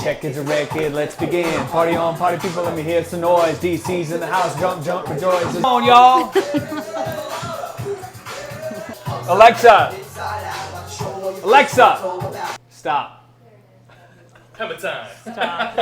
check is a record, let's begin. Party on, party people, let me hear some noise. DC's in the house, jump, jump, rejoice. Come on, y'all. Alexa. Alexa. Stop. Hammer time. Stop.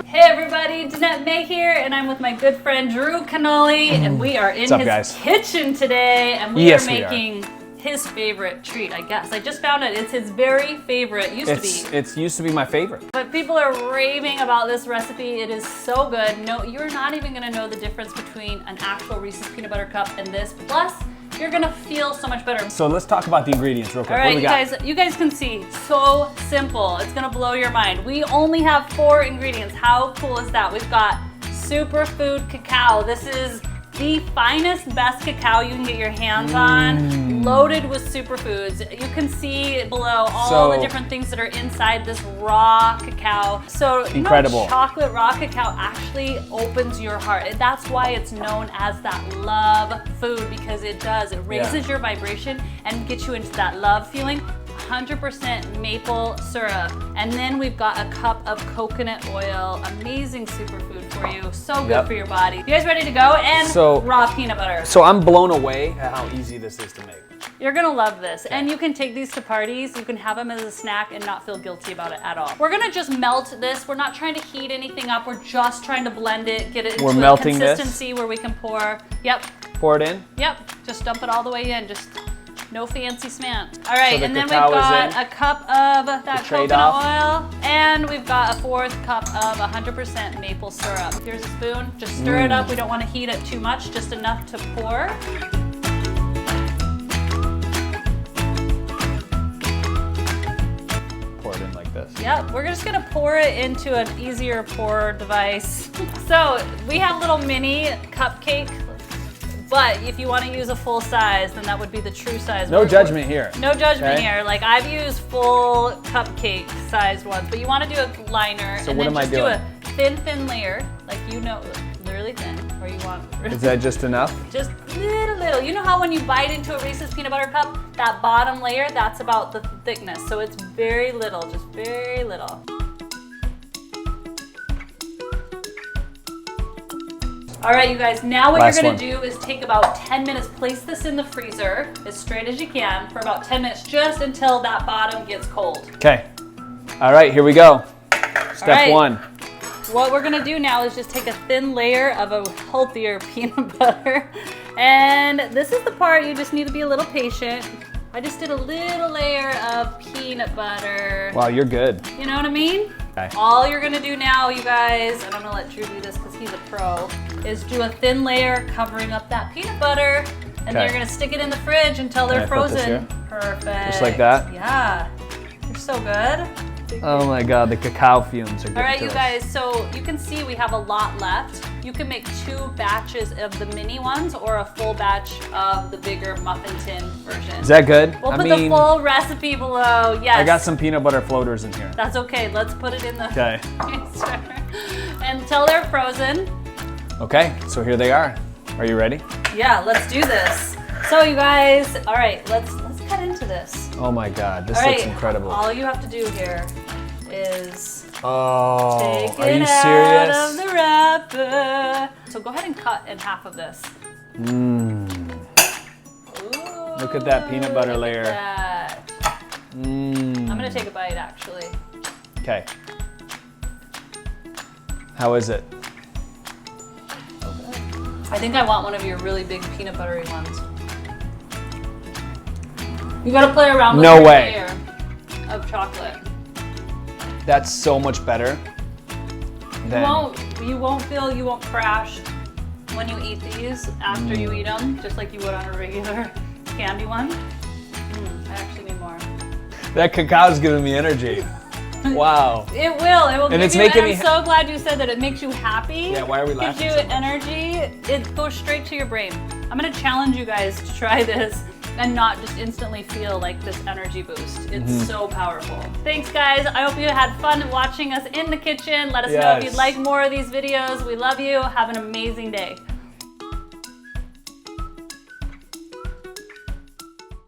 Hey everybody, Danette May here, and I'm with my good friend Drew Cannoli, and we are in his kitchen today, and we are making his favorite treat, I guess. I just found it. It's his very favorite. It used to be my favorite. But people are raving about this recipe. It is so good. No, you're not even gonna know the difference between an actual Reese's peanut butter cup and this. Plus, you're gonna feel so much better. So let's talk about the ingredients real quick. All right, you guys can see, so simple. It's gonna blow your mind. We only have 4 ingredients. How cool is that? We've got superfood cacao. This is the finest, best cacao you can get your hands on, loaded with superfoods. You can see below all the different things that are inside this raw cacao. So incredible. Chocolate raw cacao actually opens your heart. That's why it's known as that love food, because it does. It raises your vibration and gets you into that love feeling. 100% maple syrup. And then we've got a cup of coconut oil. Amazing superfood for you. So good for your body. You guys ready to go? And raw peanut butter. So I'm blown away at how easy this is to make. You're gonna love this. And you can take these to parties. You can have them as a snack and not feel guilty about it at all. We're gonna just melt this. We're not trying to heat anything up. We're just trying to blend it, get it into a consistency where we can pour. Yep. Pour it in? Yep. Just dump it all the way in. Just no fancy smant. All right, and then we've got a cup of that coconut oil, and we've got a 4th cup of 100% maple syrup. Here's a spoon. Just stir it up. We don't want to heat it too much, just enough to pour. Pour it in like this. Yep, we're just gonna pour it into an easier pour device. So we have little mini cupcake. But if you want to use a full size, then that would be the true size. No judgment here. No judgment here. Like I've used full cupcake sized ones, but you want to do a liner. So and what then am I just doing? Do a thin layer, like literally thin, or you want. Is that just enough? Just little. You know how when you bite into a Reese's peanut butter cup, that bottom layer, that's about the thickness. So it's very little, just very little. All right, you guys, now what you're gonna do is take about 10 minutes, place this in the freezer as straight as you can for about 10 minutes, just until that bottom gets cold. Okay. All right, here we go. Step 1. What we're gonna do now is just take a thin layer of a healthier peanut butter. And this is the part you just need to be a little patient. I just did a little layer of peanut butter. Wow, you're good. You know what I mean? Okay. All you're gonna do now, you guys, and I'm gonna let Drew do this because he's a pro, is do a thin layer covering up that peanut butter, and then you're gonna stick it in the fridge until they're frozen. Perfect. Just like that? Yeah. You're so good. Oh my God, the cacao fumes are good. All right, you guys, so you can see we have a lot left. You can make 2 batches of the mini ones or a full batch of the bigger muffin tin version. Is that good? We'll put the full recipe below, yes. I got some peanut butter floaters in here. That's okay, let's put it in the until they're frozen. Okay, so here they are. Are you ready? Yeah, let's do this. So you guys, all right, let's cut into this. Oh my God, this looks incredible. All you have to do here is take it out of the wrapper. So go ahead and cut in half of this. Look at that peanut butter layer. I'm gonna take a bite actually. Okay. How is it? I think I want one of your really big peanut buttery ones. You gotta play around with your layer of chocolate. That's so much better. You won't crash when you eat these after you eat them, just like you would on a regular candy one. I actually need more. That cacao's giving me energy. Wow. It will. It will. And I'm so glad you said that. It makes you happy. Yeah. Why are we laughing? Gives you energy. It goes straight to your brain. I'm gonna challenge you guys to try this and not just instantly feel like this energy boost. It's so powerful. Thanks guys, I hope you had fun watching us in the kitchen. Let us know if you'd like more of these videos. We love you, have an amazing day.